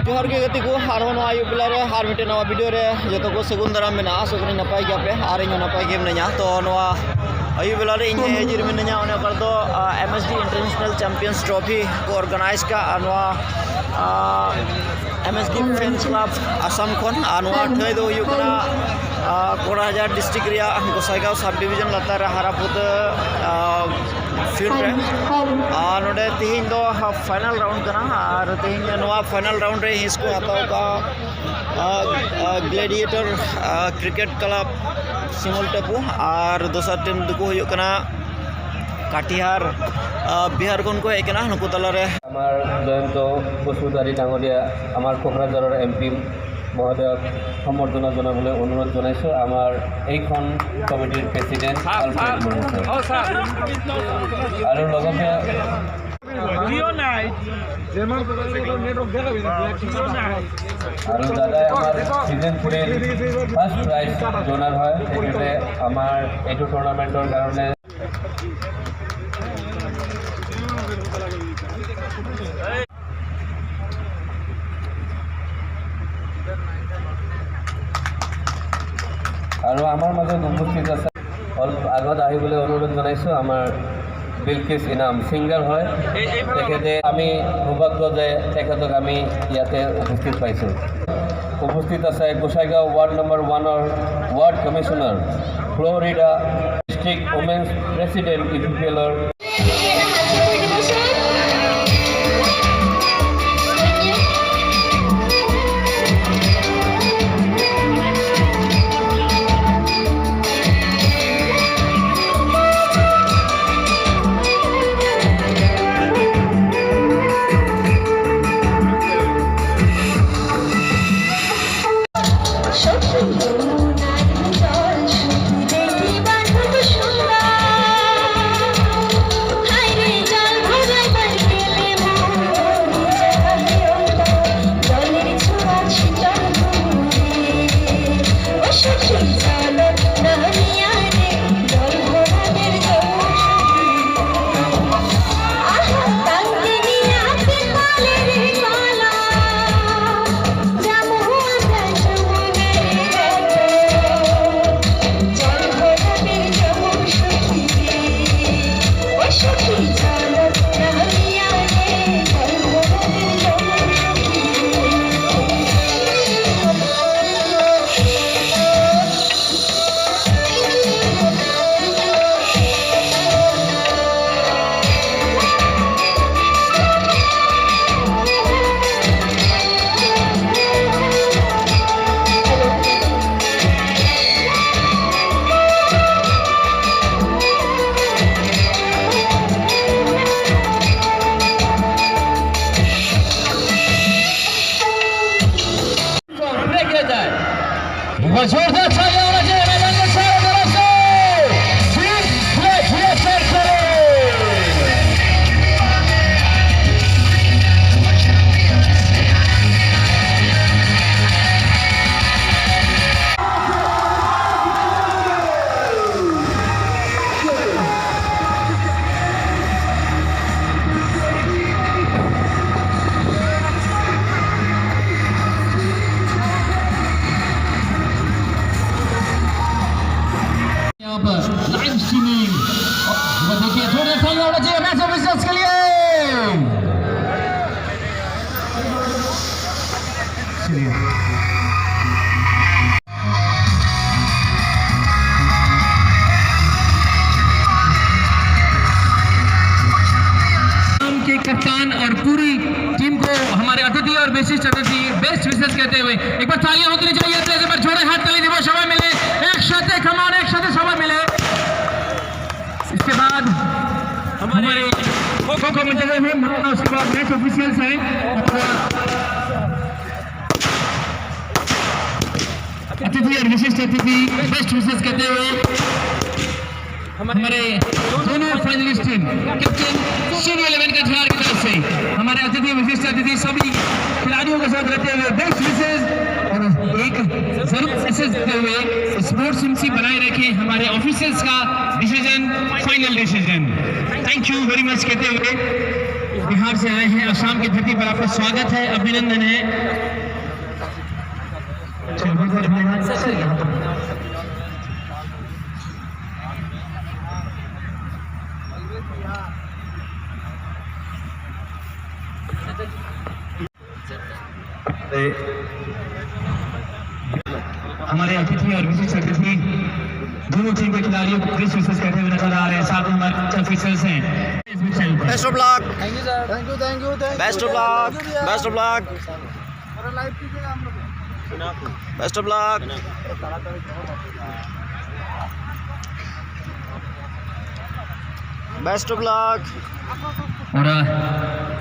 जोहार के गति को हारवन आयु बेला रे हार मिटे नवा वीडियो रे जतो को सगुन दाराम मेना सगुन नपाय गया पे हार इन नपाय गेम नया तो नवा आयु बेला रे इन हेजिर मेनया ओने पर तो एमएसडी इंटरनेशनल चैंपियंस ट्रॉफी को ऑर्गेनाइज का नवा एमएसडी फ्रेंड्स क्लब आसाम खन नवा ठै दो युकना कोराजार डिस्ट्रिक्ट रिया गोसाईगांव सब डिवीजन लतार हारापुत फील्ड रे नोडे तिहिन दो फाइनल राउंड करना और तिहिन नवा फाइनल राउंड रे हिस को हताव का ग्लैडिएटर क्रिकेट क्लब सिमुल टेपू और दोसर टीम दुको हुयो कना काटिहार बिहार खन को हेकना नुकु तलारे आमार जयंत बसुधारी डांगरिया आमार कोकराझार एमपी महोदय सम्बर्धना जानाबले अनुरोध जानाइছো आमार এইখন কমিটিৰ প্ৰেসিডেন্ট আলফ্ৰেড মুৰ্মু স্যার আৰু লগতে আৰু দাদাই আমাৰ সিজন 3 ফার্স্ট প্রাইজ ডোনার হয় এতে আমাৰ এইটো টুর্নামেন্টৰ কাৰণে আৰু আমাৰ মাজত উপস্থিত আছে অলপ আগত আহিবলৈ অনুৰোধ জনাইছো আমাৰ বিলকিছ ইনাম সিঙ্গাৰ হয় তেখেতে আমি সৌভাগ্য যে তেখেতক আমি ইয়াতে উপস্থিত পাইছোঁ উপস্থিত আছে Gossaigaon ward number 1 ward commissioner Florida district women's president ইপিপিএলৰ जोरदार तालियां होना चाहिए मैदान के चारों तरफ से लाइव स्ट्रीमिंग देखिए जोरदार तालियां होना चाहिए मैच ऑफिसर्स के लिए के कप्तान और पूरी टीम को हमारे अतिथि और विशिष्ट अतिथि बेस्ट विशेष कहते हुए एक बार तालियां होनी चाहिए एक बार जोड़े हाथ ताली दिवो सबाई मिले एक साथ खमान एक साथ सबाई मिले इसके बाद हमारे खो मंचले में उसके बाद मैच ऑफिशियल्स हैं अतिथि और विशिष्ट अतिथि बेस्ट विशेष कहते हुए हमारे दोनों फाइनलिस्ट टीम कैप्टन सीनियर 11 का झार की तरफ से हमारे अतिथि विशिष्ट अतिथि सभी खिलाड़ियों के साथ रहते हुए बेस्ट विशेष और एक जरूर विशेष देते हुए स्पोर्ट्स एमसी बनाए रखे हमारे ऑफिसर्स का decision final decision thank you very much कहते हुए बिहार से आए हैं, असम की धरती पर आपका स्वागत है, अभिनंदन है। हमारे अतिथि और विशिष्ट अतिथि दोनों टीम के खिलाड़ियों को क्रिस विशेष करते हुए नजर आ रहे हैं, साथ में हमारे ऑफिसर्स हैं। Best of luck, thank you best of luck, best of luck, best of luck. Best of luck. और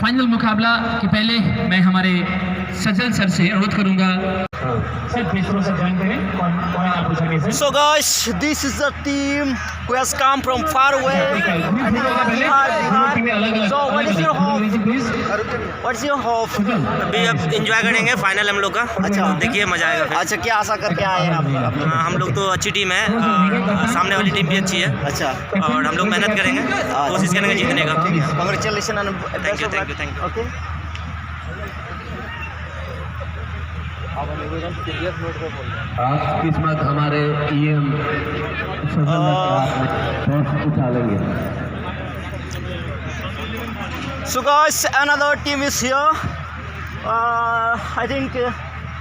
फाइनल मुकाबला के पहले मैं हमारे सजल सर से अनुरोध करूंगा सर प्लीज से ज्वाइन करें। कौन आप पूछेंगे sir? So guys, this is the team who has come from far away. So what is your hope? What's your hope? अभी अब एंजॉय करेंगे फाइनल हम लोग का। अच्छा। देखिए मजा आएगा फिर। अच्छा, क्या आशा करके आए हैं आप? हम लोग तो अच्छी टीम है और सामने वाली टीम भी अच्छी है अच्छा, और हम लोग मेहनत करेंगे, कोशिश करेंगे जीतने का। Congratulation and thank you thank you thank you. Okay. आज किस्मत हमारे EM उठा लेंगे। So guys, another team is here. I think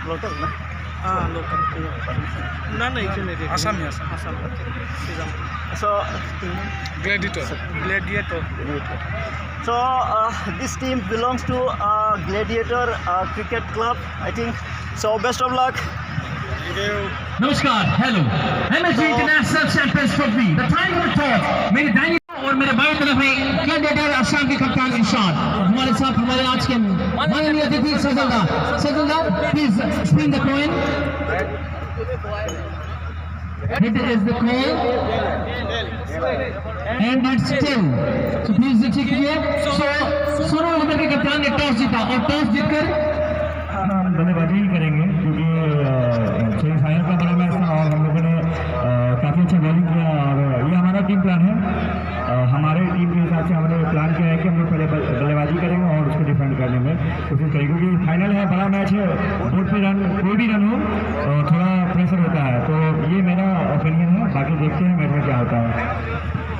local na? Asami So gladiator So this team belongs to Gladiator Cricket Club, I think. So best of luck. नमस्कार, hello. MSG international champions trophy the time of toss. मेरे दाहिनी और मेरे बाएं तरफ है gladiator Assam के कप्तान इरशाद। हमारे साथ हमारे आज के माननीय अतिथि सजलदा please spin the coin. It is the coin and it's still. So please check कीजिए। So सोनू नंबर के कप्तान ने टॉस जीता और टॉस जीतकर हम बल्लेबाजी ही करेंगे क्योंकि सेमीफाइनल का बड़ा मैच था और हम लोगों ने काफ़ी अच्छा बॉलिंग किया और ये हमारा टीम प्लान है। हमारे टीम के हिसाब से हमने प्लान किया है कि हम लोग पहले बल्लेबाजी करेंगे और उसको डिफेंड करने में कोशिश करेंगे क्योंकि फाइनल है, बड़ा मैच है, बोर्ड पे रन कोई भी रन हो थोड़ा प्रेशर होता है। तो ये मेरा ओपिनियन है, बाकी देखते हैं मैच में क्या होता है।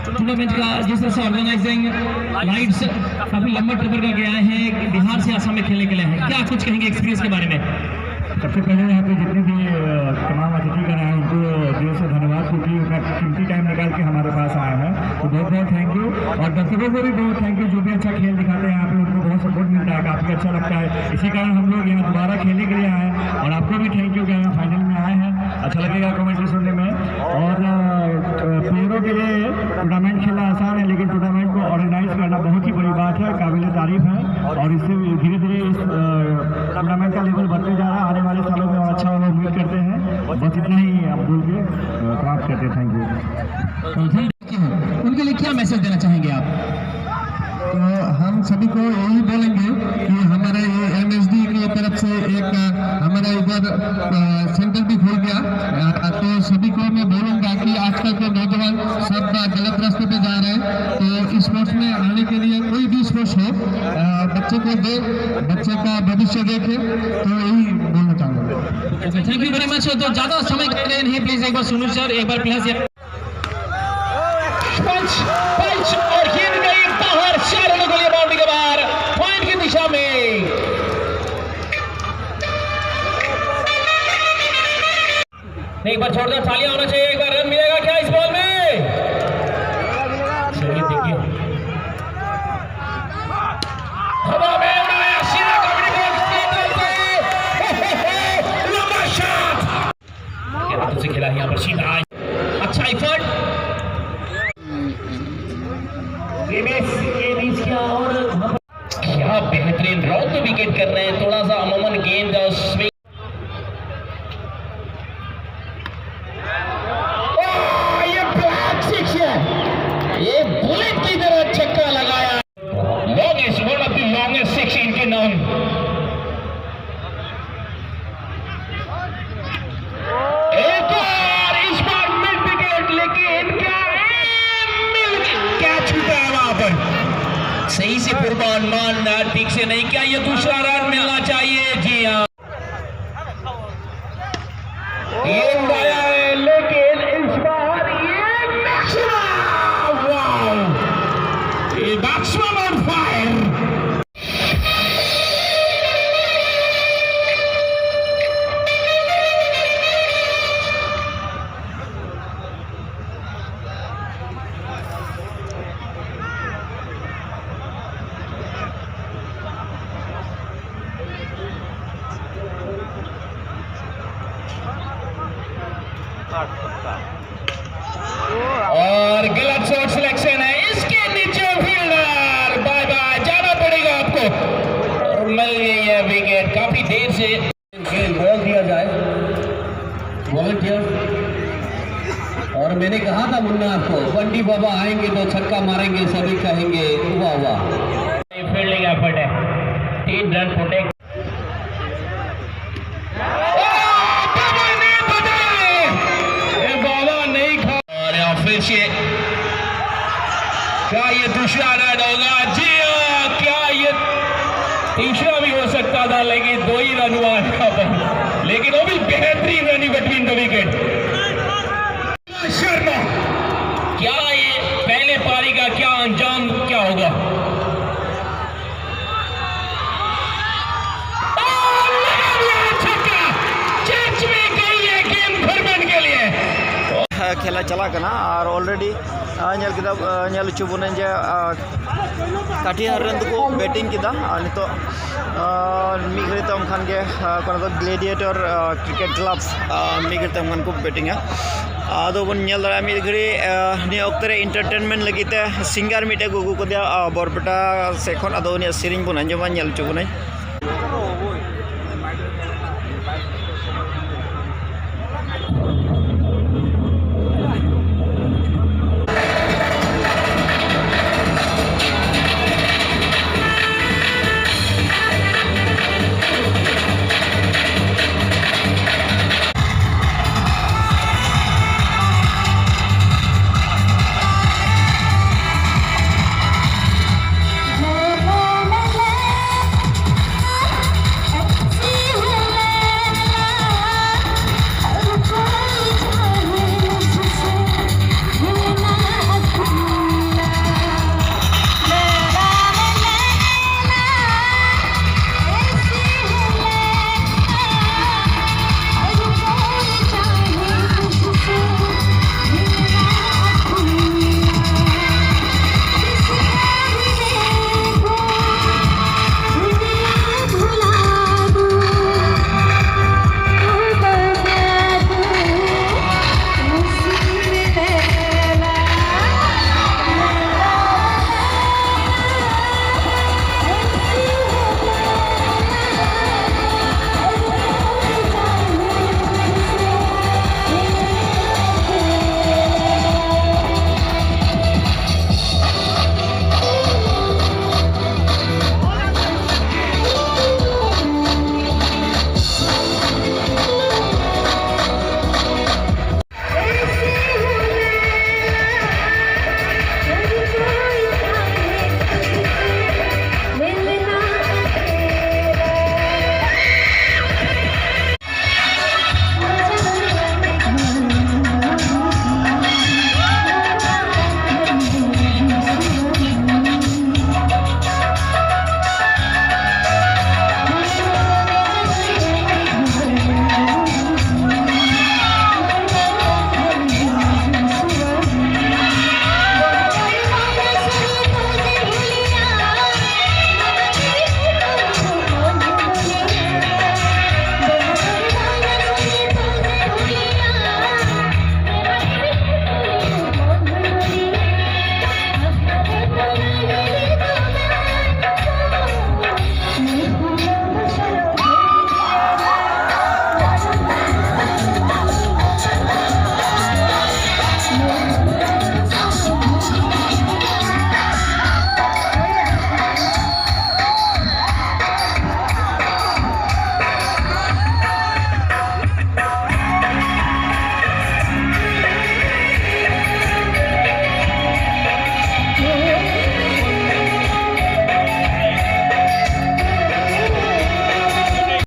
टूर्नामेंट का जिस तरह से ऑर्गेनाइजिंग लाइट्स काफी लंबा ट्रिप का गया है, बिहार से असम में खेलने के लिए है, क्या कुछ कहेंगे एक्सपीरियंस के बारे में? सबसे पहले यहाँ पे जितने भी तमाम अतिथि कर रहे हैं उनको दिल से धन्यवाद क्योंकि उनका कीमती टाइम निकाल के हमारे पास आए हैं, तो बहुत बहुत थैंक यू। और दर्शकों को भी बहुत थैंक यू जो भी अच्छा खेल दिखाते हैं यहाँ पे, उनको बहुत सपोर्ट मिलता है, काफ़ी अच्छा लगता है। इसी कारण हम लोग यहाँ दोबारा खेलने के लिए आए हैं और आपको भी थैंक यू कि यहाँ फाइनल में आए हैं, अच्छा लगेगा कमेंट्री सुनने में। और प्लेयरों के लिए टूर्नामेंट खेलना आसान है लेकिन टूर्नामेंट को ऑर्गेनाइज करना बहुत ही बड़ी बात है, काबिल तारीफ है और इससे धीरे धीरे इस टूर्नामेंट का लेवल बढ़ते जा रहा है, आने वाले सालों में और अच्छा होगा उम्मीद करते हैं। बस इतना ही आप बोल के प्राप्त करते हैं। Thank you. उनके लिए क्या मैसेज देना चाहेंगे आप? तो हम सभी को यही बोलेंगे कि हमारे ये MSD की तरफ से एक हमारा इधर सेंटर भी खुल गया, तो सभी को मैं बोलूँगा कि आजकल के नौजवान सब गलत रास्ते पे जा रहे हैं, तो स्पोर्ट्स में आने के लिए कोई भी स्पोर्ट्स हो बच्चे को दे, बच्चे का भविष्य देखे, तो यही बोलना चाहूँगा। Thank you very much. तो ज़्यादा समय के लिए नहीं, प्लीज एक बार सुनो सर, एक बार प्लीज पंच और खेल गई बाहर, 4 रनों के लिए बाउंड्री के बाहर, पॉइंट की दिशा में। एक बार छोड़कर तालियां होना चाहिए, एक बार रन मिलेगा क्या इस बॉल में? चलिए देखिए हवा में उड़ाया सीधा कबड्डी बॉल, लंबा शॉट के हाथों से खेला यहां पर सीधा, अच्छा एफर्ट। और क्या बेहतरीन राउंड विकेट कर रहे हैं, थोड़ा सा अमूमन गेंद स्विंग, ये ब्लैक सिक्स है, ये बुलेट की तरह छक्का लगाया, longest, one of the longest six इनके नाम। एक और इस बार मिड विकेट, लेकिन क्या छूटा है वहां पर, सही से पूर्वानुमान के नहीं, क्या ये दूसरा रन मिलना चाहिए? जी हाँ, ये उड़ाया है, लेकिन इस बार ये बैट्समैन ऑन फायर। और गलत शॉट सिलेक्शन है, इसके नीचे फील्डर, बाय बाय, जाना पड़ेगा आपको। और मिल गई है विकेट, काफी देर से खेल बॉल दिया जाए, वॉलंटियर। और मैंने कहा था मुन्ना आपको, बंडी बाबा आएंगे तो छक्का मारेंगे, सभी कहेंगे वाह वाह। फील्डिंग एफर्ट है, 3 रन प्रोटेक्ट। फिर से क्या ये दूसरा रन होगा? जी हाँ, क्या ये तीसरा भी हो सकता था, लेकिन 2 ही रन हुआ यहाँ पर, लेकिन वो भी बेहतरीन run between the wicket. Sharma, क्या ये पहले पारी का क्या अंजाम क्या होगा? छक्का, चर्च में गई है गेम फॉर्मेट के लिए। खेला चला करना और ऑलरेडी नेल किदा नेल चुबुन जे काठी हरन को बैटिंग किदा नितो मिगरी तम खान के कोन तो ग्लेडिएटर क्रिकेट क्लब मिगरी तम खान को बैटिंग है आदो बन नेल दरा मिगरी नि ओक्तरे एंटरटेनमेंट लगिते सिंगर मिटे गुगु को दिया बरपेटा सेखन आदो नि सिरिंग बन अंजमा नेल चुबुन